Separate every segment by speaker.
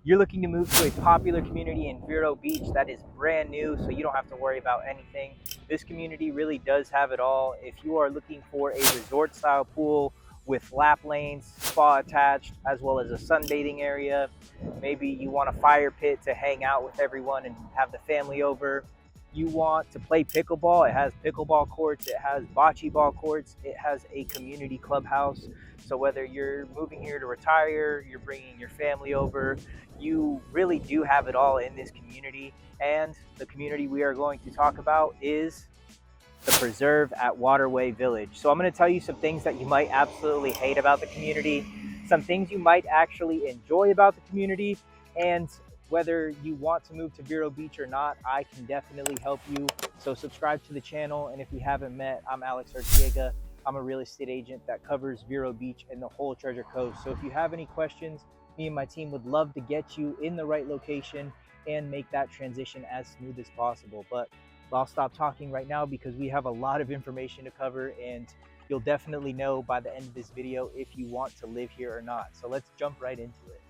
Speaker 1: you're looking to move to a popular community in Vero Beach that is brand new, so you don't have to worry about anything. This community really does have it all. If you are looking for a resort style pool with lap lanes, spa attached, as well as a sunbathing area, maybe you want a fire pit to hang out with everyone and have the family over. You want to play pickleball, it has pickleball courts, it has bocce ball courts, it has a community clubhouse. So whether you're moving here to retire, you're bringing your family over, you really do have it all in this community. And the community we are going to talk about is the preserve at Waterway Village. So I'm going to tell you some things that you might absolutely hate about the community, some things you might actually enjoy about the community, and whether you want to move to Vero Beach or not, I can definitely help you. So subscribe to the channel, and if we haven't met, I'm Alex Artiega. I'm a real estate agent that covers Vero Beach and the whole Treasure Coast. So if you have any questions, me and my team would love to get you in the right location and make that transition as smooth as possible. But I'll stop talking right now because we have a lot of information to cover, and you'll definitely know by the end of this video if you want to live here or not. So let's jump right into it.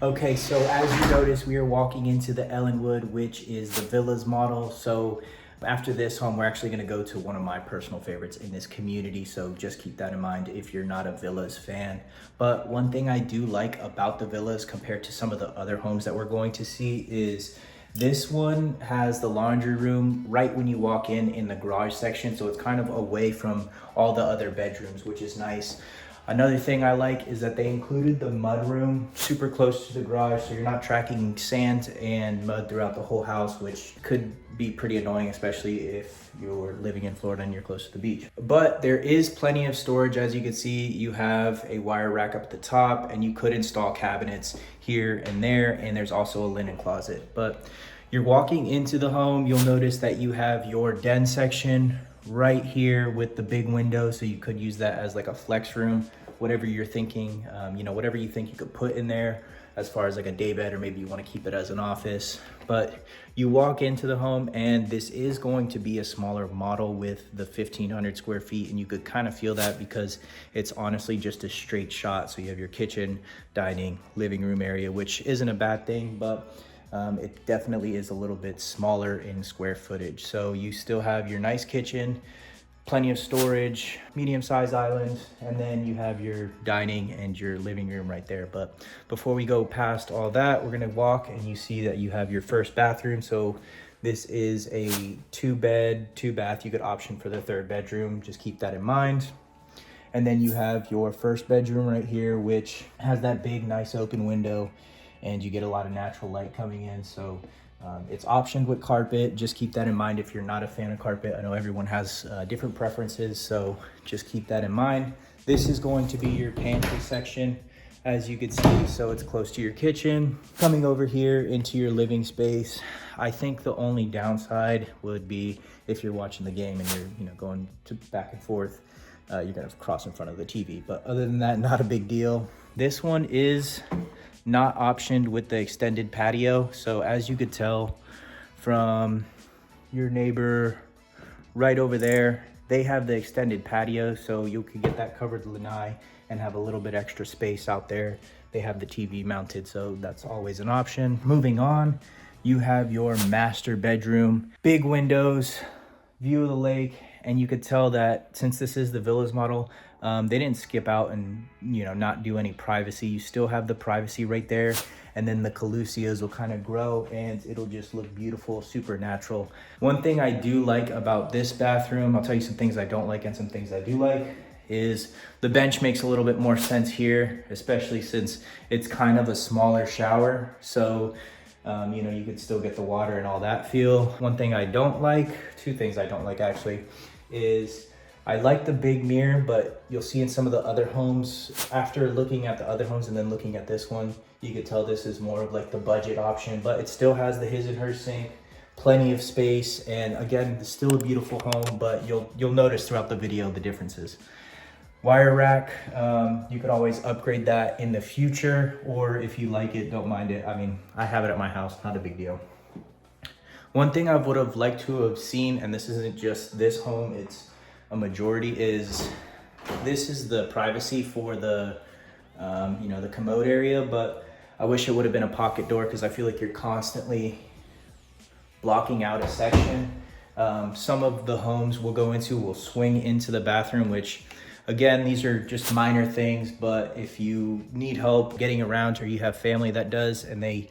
Speaker 1: Okay, so as you notice, we are walking into the Ellenwood, which is the villas model. So after this home, we're actually going to go to one of my personal favorites in this community. So just keep that in mind if you're not a villas fan. But one thing I do like about the villas compared to some of the other homes that we're going to see is this one has the laundry room right when you walk in the garage section. So it's kind of away from all the other bedrooms, which is nice. Another thing I like is that they included the mud room super close to the garage, so you're not tracking sand and mud throughout the whole house, which could be pretty annoying, especially if you're living in Florida and you're close to the beach. But there is plenty of storage. As you can see, you have a wire rack up at the top, and you could install cabinets here and there, and there's also a linen closet. But you're walking into the home, you'll notice that you have your den section right here with the big window, so you could use that as like a flex room, whatever you're thinking, whatever you think you could put in there as far as like a day bed, or maybe you want to keep it as an office. But you walk into the home, and this is going to be a smaller model with the 1,500 square feet, and you could kind of feel that because it's honestly just a straight shot. So you have your kitchen, dining, living room area, which isn't a bad thing, but it definitely is a little bit smaller in square footage. So you still have your nice kitchen, plenty of storage, medium-sized island, and then you have your dining and your living room right there. But before we go past all that, we're gonna walk, and you see that you have your first bathroom. So this is a 2-bed, 2-bath. You could option for the 3rd bedroom, just keep that in mind. And then you have your first bedroom right here, which has that big, nice open window, and you get a lot of natural light coming in. So it's optioned with carpet. Just keep that in mind if you're not a fan of carpet. I know everyone has different preferences, so just keep that in mind. This is going to be your pantry section, as you can see. So it's close to your kitchen. Coming over here into your living space, I think the only downside would be if you're watching the game and you're going back and forth, you're gonna cross in front of the TV. But other than that, not a big deal. This one is not optioned with the extended patio. So as you could tell from your neighbor right over there, they have the extended patio, so you could get that covered lanai and have a little bit extra space out there. They have the TV mounted, so that's always an option. Moving on, you have your master bedroom, big windows, view of the lake, and you could tell that since this is the villas model, they didn't skip out and not do any privacy. You still have the privacy right there, and then the calusias will kind of grow and it'll just look beautiful, super natural. One thing I do like about this bathroom, I'll tell you some things I don't like and some things I do like, is the bench makes a little bit more sense here, especially since it's kind of a smaller shower. So you could still get the water and all that feel. One thing I don't like, 2 things I don't like actually, is I like the big mirror, but you'll see in some of the other homes, after looking at the other homes and then looking at this one, you could tell this is more of like the budget option, but it still has the his and her sink, plenty of space, and again, it's still a beautiful home, but you'll notice throughout the video the differences. Wire rack, you could always upgrade that in the future, or if you like it, don't mind it. I mean, I have it at my house, not a big deal. One thing I would have liked to have seen, and this isn't just this home, it's a majority, is this is the privacy for the the commode area, but I wish it would have been a pocket door because I feel like you're constantly blocking out a section. Some of the homes we'll go into will swing into the bathroom, which again, these are just minor things, but if you need help getting around or you have family that does and they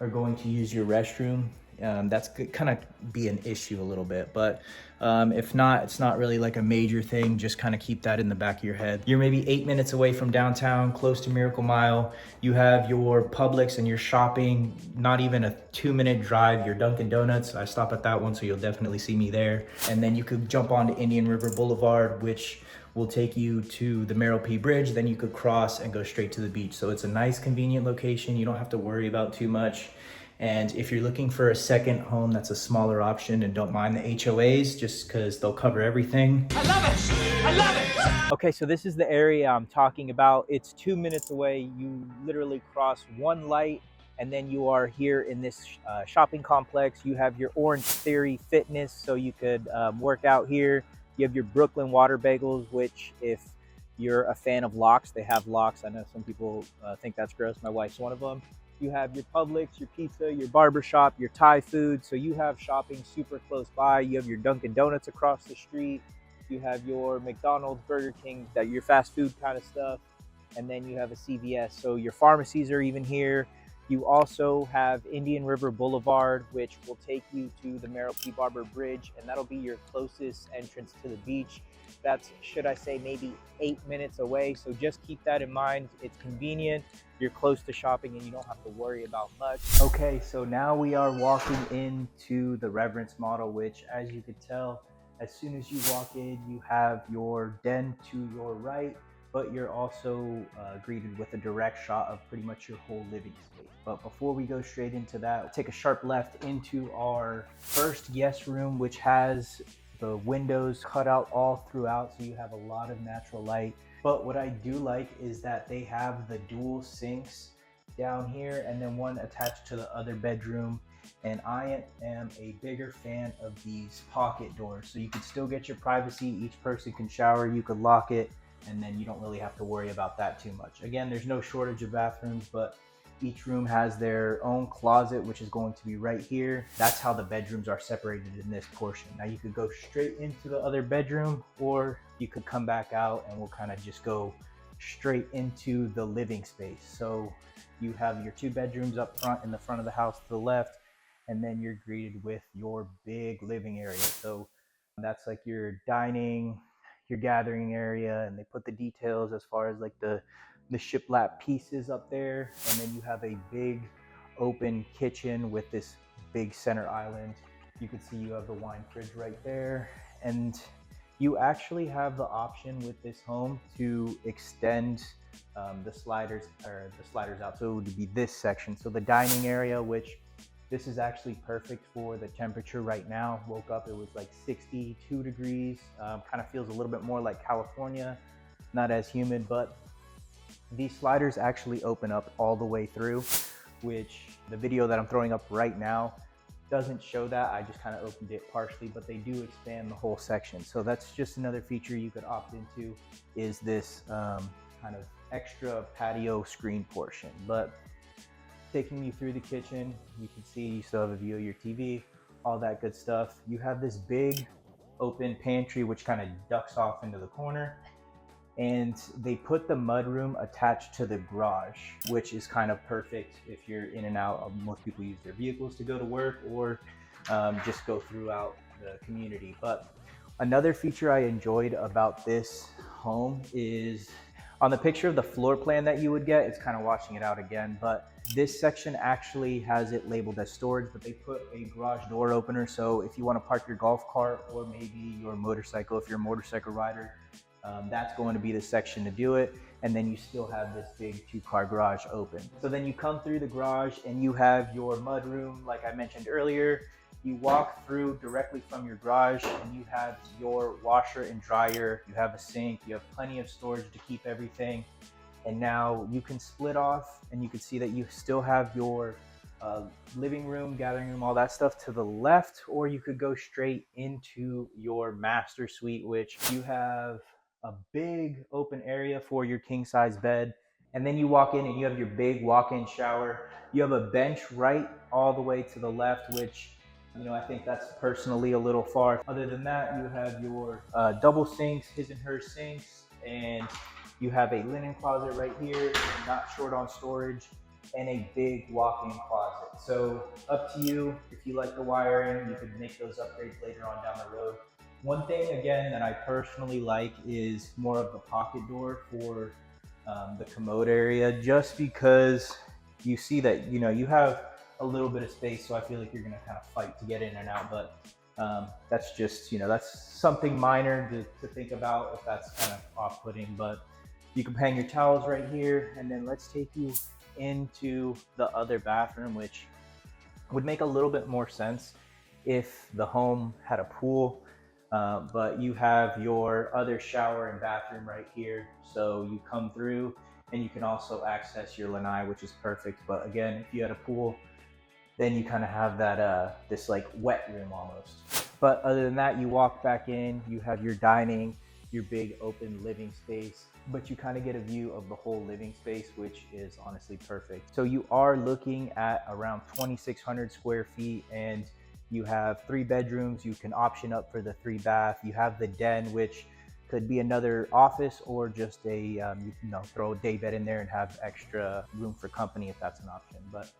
Speaker 1: are going to use your restroom, that's kind of be an issue a little bit. But if not, it's not really like a major thing. Just kind of keep that in the back of your head. You're maybe 8 minutes away from downtown, close to Miracle Mile. You have your Publix and your shopping, not even a 2-minute drive. Your Dunkin' Donuts, I stop at that one, so you'll definitely see me there. And then you could jump onto Indian River Boulevard, which will take you to the Merrill P Bridge. Then you could cross and go straight to the beach. So it's a nice, convenient location. You don't have to worry about too much. And if you're looking for a second home that's a smaller option and don't mind the HOAs, just because they'll cover everything. I love it! I love it! Okay, so this is the area I'm talking about. It's 2 minutes away. You literally cross one light and then you are here in this shopping complex. You have your Orange Theory Fitness, so you could work out here. You have your Brooklyn Water Bagels, which if you're a fan of lox, they have lox. I know some people think that's gross. My wife's one of them. You have your Publix, your pizza, your barbershop, your Thai food. So you have shopping super close by. You have your Dunkin' Donuts across the street. You have your McDonald's, Burger King, that your fast food kind of stuff. And then you have a CVS. So your pharmacies are even here. You also have Indian River Boulevard, which will take you to the Merrill P. Barber Bridge, and that'll be your closest entrance to the beach. That's, should I say, maybe 8 minutes away. So just keep that in mind. It's convenient. You're close to shopping and you don't have to worry about much. Okay, so now we are walking into the Reverence model, which, as you could tell, as soon as you walk in, you have your den to your right, but you're also greeted with a direct shot of pretty much your whole living space. But before we go straight into that, we'll take a sharp left into our first guest room, which has the windows cut out all throughout, so you have a lot of natural light. But what I do like is that they have the dual sinks down here and then one attached to the other bedroom. And I am a bigger fan of these pocket doors. So you can still get your privacy. Each person can shower, you could lock it, and then you don't really have to worry about that too much. Again, there's no shortage of bathrooms, but each room has their own closet, which is going to be right here. That's how the bedrooms are separated in this portion. Now you could go straight into the other bedroom, or you could come back out and we'll kind of just go straight into the living space. So you have your 2 bedrooms up front in the front of the house to the left, and then you're greeted with your big living area. So that's like your dining, your gathering area, and they put the details as far as like the shiplap pieces up there. And then you have a big open kitchen with this big center island. You can see you have the wine fridge right there. And you actually have the option with this home to extend the sliders out. So it would be this section. So the dining area, which this is actually perfect for the temperature right now. Woke up, it was like 62 degrees. Kind of feels a little bit more like California, not as humid, but these sliders actually open up all the way through, which the video that I'm throwing up right now doesn't show that. I just kind of opened it partially, but they do expand the whole section. So that's just another feature you could opt into, is this kind of extra patio screen portion. But taking you through the kitchen, you can see you still have a view of your TV, all that good stuff. You have this big open pantry, which kind of ducks off into the corner. And they put the mudroom attached to the garage, which is kind of perfect if you're in and out. Most people use their vehicles to go to work or just go throughout the community. But another feature I enjoyed about this home is on the picture of the floor plan that you would get, it's kind of washing it out again, but this section actually has it labeled as storage, but they put a garage door opener. So if you want to park your golf cart or maybe your motorcycle, if you're a motorcycle rider, that's going to be the section to do it. And then you still have this big 2-car garage open. So then you come through the garage and you have your mudroom, like I mentioned earlier. You walk through directly from your garage and you have your washer and dryer. You have a sink, you have plenty of storage to keep everything. And now you can split off and you can see that you still have your living room, gathering room, all that stuff to the left, or you could go straight into your master suite, which you have a big open area for your king size bed. And then you walk in and you have your big walk-in shower. You have a bench right all the way to the left, which, you know, I think that's personally a little far. Other than that, you have your double sinks, his and her sinks, and you have a linen closet right here, not short on storage, and a big walk-in closet. So up to you. If you like the wiring, you could make those upgrades later on down the road. One thing again that I personally like is more of the pocket door for the commode area, just because you see that, you know, you have a little bit of space, so I feel like you're gonna kind of fight to get in and out, but that's just, you know, that's something minor to think about if that's kind of off-putting. But you can hang your towels right here, and then let's take you into the other bathroom, which would make a little bit more sense if the home had a pool. But you have your other shower and bathroom right here. So you come through and you can also access your lanai, which is perfect. But again, if you had a pool, then you kind of have that this like wet room almost. But other than that, you walk back in, you have your dining, your big open living space, but you kind of get a view of the whole living space, which is honestly perfect. So you are looking at around 2,600 square feet, and you have 3 bedrooms. You can option up for the 3 bath. You have the den, which could be another office or just a, you know, throw a day bed in there and have extra room for company if that's an option. But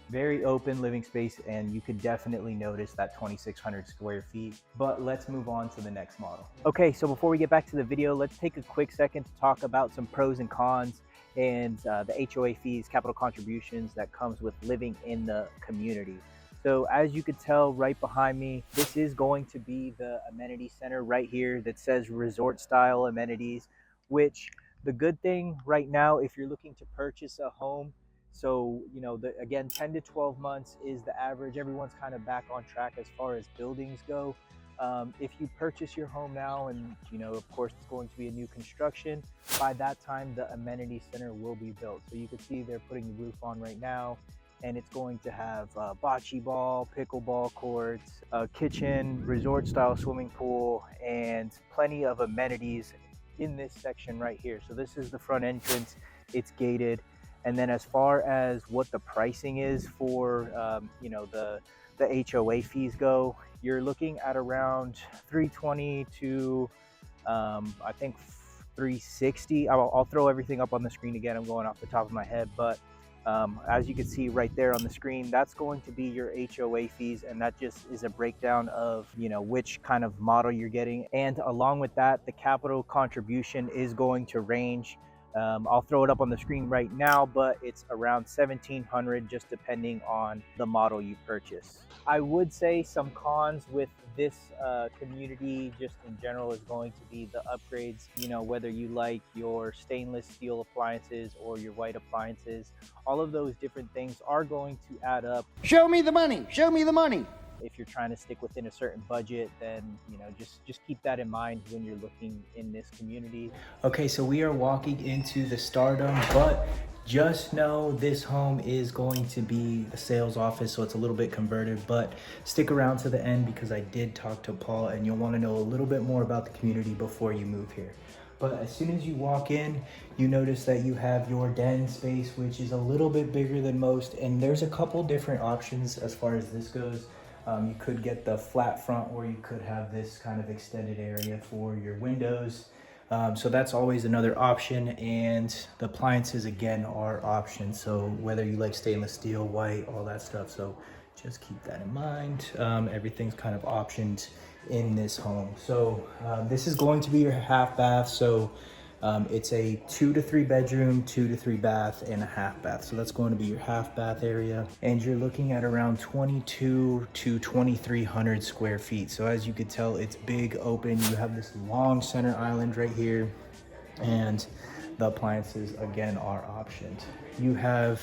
Speaker 1: very open living space, and you could definitely notice that 2,600 square feet. But let's move on to the next model. Okay, so before we get back to the video, let's take a quick second to talk about some pros and cons and the HOA fees, capital contributions that comes with living in the community. So as you could tell right behind me, this is going to be the amenity center right here that says resort style amenities, which the good thing right now, if you're looking to purchase a home, so, you know, again, 10 to 12 months is the average. Everyone's kind of back on track as far as buildings go. If you purchase your home now, and, you know, of course, it's going to be a new construction, by that time, the amenity center will be built. So you can see they're putting the roof on right now, and it's going to have bocce ball, pickleball courts, a kitchen, resort style swimming pool, and plenty of amenities in this section right here. So this is the front entrance. It's gated. And then as far as what the pricing is for, you know, the HOA fees go, you're looking at around 320 to, I think 360. I'll throw everything up on the screen again. I'm going off the top of my head, but as you can see right there on the screen, that's going to be your HOA fees, and that just is a breakdown of, you know, which kind of model you're getting. And along with that, the capital contribution is going to range. I'll throw it up on the screen right now, but it's around 1,700 just depending on the model you purchase. I would say some cons with this community just in general is going to be the upgrades. You know, whether you like your stainless steel appliances or your white appliances, all of those different things are going to add up.
Speaker 2: Show me the money, show me the money.
Speaker 1: If you're trying to stick within a certain budget, then, you know, just keep that in mind when you're looking in this community. Okay, so we are walking into the Stardom, but just know this home is going to be a sales office, so it's a little bit converted, but stick around to the end because I did talk to Paul, and you'll want to know a little bit more about the community before you move here. But as soon as you walk in, you notice that you have your den space, which is a little bit bigger than most, and there's a couple different options as far as this goes. You could get the flat front, or you could have this kind of extended area for your windows. So that's always another option, and the appliances again are options. So whether you like stainless steel, white, all that stuff. So just keep that in mind. Everything's kind of optioned in this home. So this is going to be your half bath. So it's a 2 to 3 bedroom, 2 to 3 bath, and a half bath. So that's going to be your half bath area. And you're looking at around 22 to 2,300 square feet. So as you could tell, it's big, open. You have this long center island right here. And the appliances, again, are optioned. You have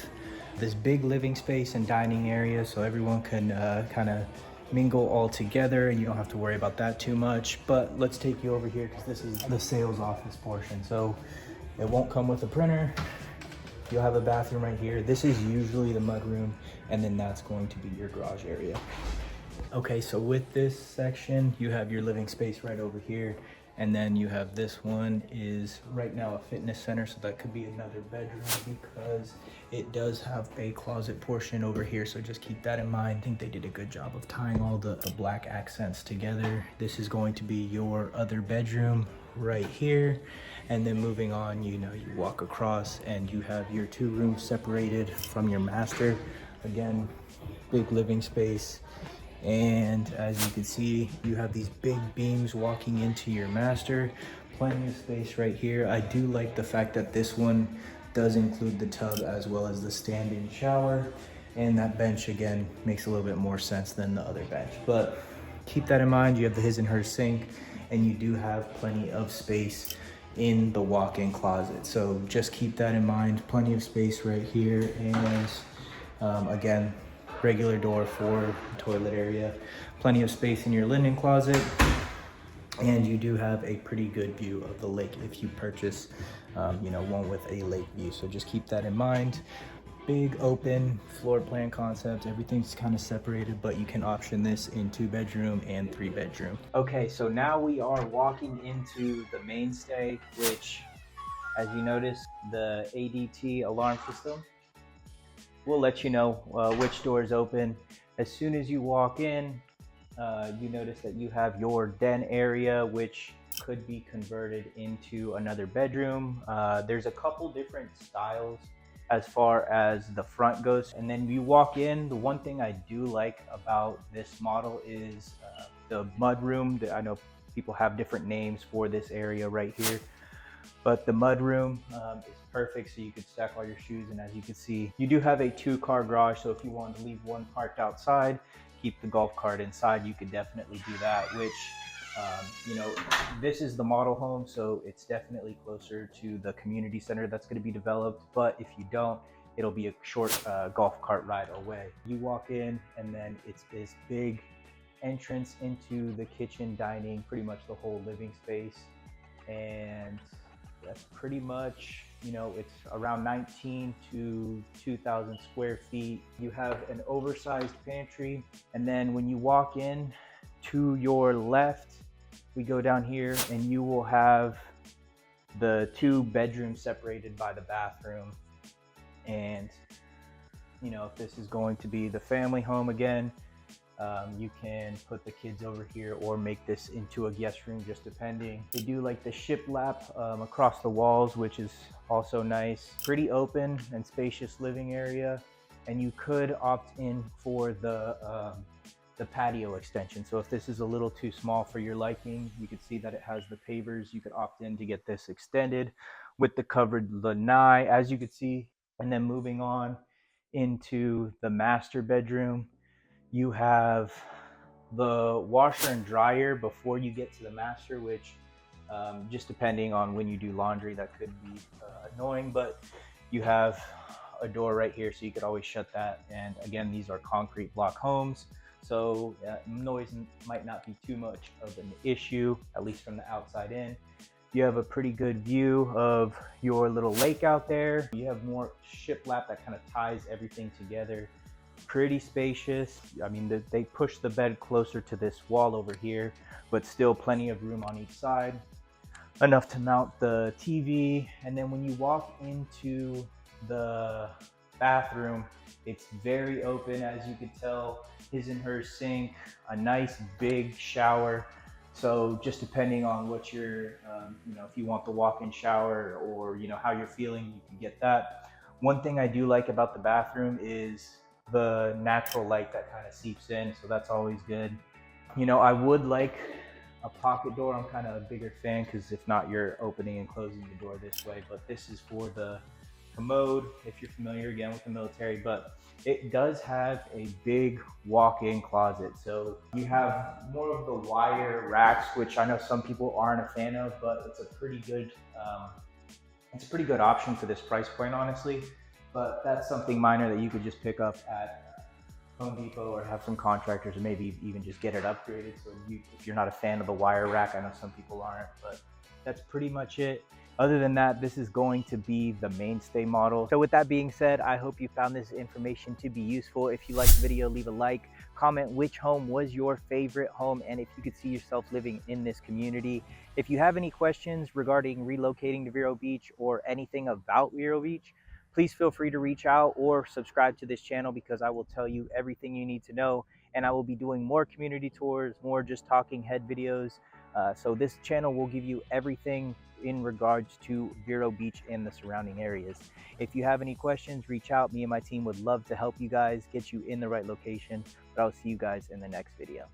Speaker 1: this big living space and dining area, so everyone can kind of mingle all together, and you don't have to worry about that too much. But let's take you over here because this is the sales office portion. So it won't come with a printer. You'll have a bathroom right here. This is usually the mud room, and then that's going to be your garage area. Okay, so with this section, you have your living space right over here, And then you have this one is right now a fitness center, so that could be another bedroom because it does have a closet portion over here. So just keep that in mind. I think they did a good job of tying all the black accents together. This is going to be your other bedroom right here. And then moving on, you walk across and you have your 2 rooms separated from your master. Again, big living space. And as you can see, you have these big beams walking into your master. Plenty of space right here. I do like the fact that this one does include the tub as well as the stand-in shower. And that bench, again, makes a little bit more sense than the other bench. But keep that in mind. You have the his and her sink, and you do have plenty of space in the walk-in closet. So just keep that in mind. Plenty of space right here. And again, regular door for toilet area, plenty of space in your linen closet, and you do have a pretty good view of the lake if you purchase one with a lake view. So just keep that in mind. Big open floor plan concept, everything's kind of separated, but you can option this in 2-bedroom and 3-bedroom. Okay, so now we are walking into the Mainstay, which, as you notice, the ADT alarm system will let you know which door is open. As soon as you walk in, you notice that you have your den area, which could be converted into another bedroom. There's a couple different styles as far as the front goes. And then you walk in, the one thing I do like about this model is the mud room. I know people have different names for this area right here, but the mud room is perfect, so you could stack all your shoes. And as you can see, you do have a 2-car garage, so if you wanted to leave one parked outside, keep the golf cart inside, you could definitely do that, which this is the model home, so it's definitely closer to the community center that's going to be developed. But if you don't, it'll be a short golf cart ride away. You walk in, and then it's this big entrance into the kitchen, dining, pretty much the whole living space. And that's pretty much, it's around 19 to 2,000 square feet. You have an oversized pantry. And then when you walk in to your left, we go down here and you will have the 2 bedrooms separated by the bathroom. And, if this is going to be the family home again, you can put the kids over here or make this into a guest room, just depending. They do like the shiplap across the walls, which is also nice. Pretty open and spacious living area. And you could opt in for the patio extension. So if this is a little too small for your liking, you can see that it has the pavers. You could opt in to get this extended with the covered lanai, as you can see. And then moving on into the master bedroom, you have the washer and dryer before you get to the master, which just depending on when you do laundry, that could be annoying, but you have a door right here, so you could always shut that. And again, these are concrete block homes, so noise might not be too much of an issue, at least from the outside in. You have a pretty good view of your little lake out there. You have more shiplap that kind of ties everything together. Pretty spacious. I mean, they push the bed closer to this wall over here, but still plenty of room on each side, enough to mount the TV. And then when you walk into the bathroom, it's very open, as you can tell. His and her sink, a nice big shower. So just depending on what you're, if you want the walk-in shower or how you're feeling, you can get that. One thing I do like about the bathroom is the natural light that kind of seeps in, so that's always good. I would like a pocket door. I'm kind of a bigger fan, because if not, you're opening and closing the door this way. But this is for the commode, if you're familiar again with the military. But it does have a big walk-in closet, so you have more of the wire racks, which I know some people aren't a fan of, but it's a pretty good option for this price point, honestly. But that's something minor that you could just pick up at Home Depot or have some contractors, or maybe even just get it upgraded. So if you're not a fan of the wire rack, I know some people aren't, but that's pretty much it. Other than that, this is going to be the Mainstay model. So with that being said, I hope you found this information to be useful. If you liked the video, leave a like, comment which home was your favorite home, and if you could see yourself living in this community. If you have any questions regarding relocating to Vero Beach or anything about Vero Beach, please feel free to reach out or subscribe to this channel, because I will tell you everything you need to know, and I will be doing more community tours, more just talking head videos. So this channel will give you everything in regards to Vero Beach and the surrounding areas. If you have any questions, reach out. Me and my team would love to help you guys get you in the right location. But I'll see you guys in the next video.